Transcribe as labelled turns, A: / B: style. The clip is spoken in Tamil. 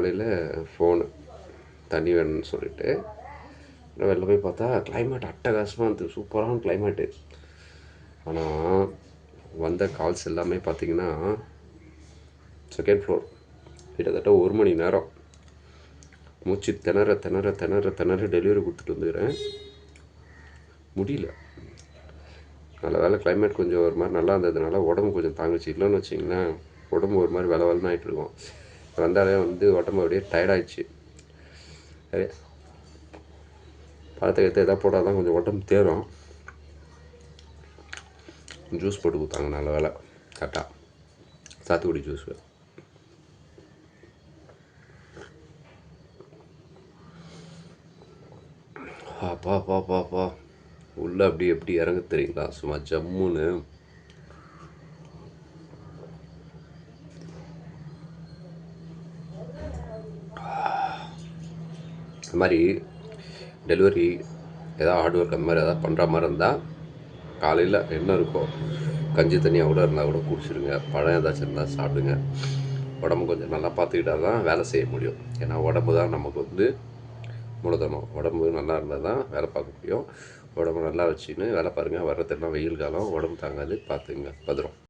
A: காலையில் ஃபோனு தண்ணி வேணும்னு சொல்லிட்டு வெளில போய் பார்த்தா கிளைமேட் அட்டகாசமாக இருந்தது, சூப்பரான கிளைமேட்டு. ஆனால் வந்த கால்ஸ் எல்லாமே பார்த்திங்கன்னா செகண்ட் ஃப்ளோர். கிட்டத்தட்ட 1 மணி நேரம் மூச்சு திணற திணற திணற திணற டெலிவரி கொடுத்துட்டு வந்துக்கிறேன். முடியல. நல்ல வேலை கிளைமேட் கொஞ்சம் ஒரு மாதிரி நல்லா இருந்ததுனால உடம்பு கொஞ்சம் தாங்குச்சு. இல்லைன்னு வச்சிங்களேன் உடம்பு ஒரு மாதிரி வெலன்னு ஆகிட்டுருக்கும். வந்தாலே உடம்பு அப்படியே டயர்டாகிடுச்சு. சரி பழத்தை எடுத்து எதாவது போட்டால் தான் கொஞ்சம் உடம்பு தேரும். ஜூஸ் போட்டு கொடுத்தாங்க, நல்ல வேலை கரெக்டாக சாத்துக்குடி ஜூஸு. பாப்பா உள்ளே அப்படி எப்படி இறங்க தெரியுங்களா, சும்மா ஜம்முன்னு. இந்த மாதிரி டெலிவரி எதாவது ஹார்ட் ஒர்க் அந்த மாதிரி எதாவது பண்ணுற மாதிரி இருந்தால் காலையில் என்ன இருக்கோ கஞ்சி தண்ணியாக கூட இருந்தால் கூட குடிச்சிடுங்க. பழம் ஏதாச்சும் இருந்தால் சாப்பிடுங்க. உடம்பு கொஞ்சம் நல்லா பார்த்துக்கிட்டா தான் வேலை செய்ய முடியும். ஏன்னா உடம்பு தான் நமக்கு மூலதனம். உடம்பு நல்லா இருந்தால் தான் வேலை பார்க்க முடியும். உடம்பு நல்லா வச்சுன்னு வேலை பாருங்கள். வர்றதெல்லாம் வெயில் காலம், உடம்பு தாங்காது, பார்த்துங்க பத்திரம்.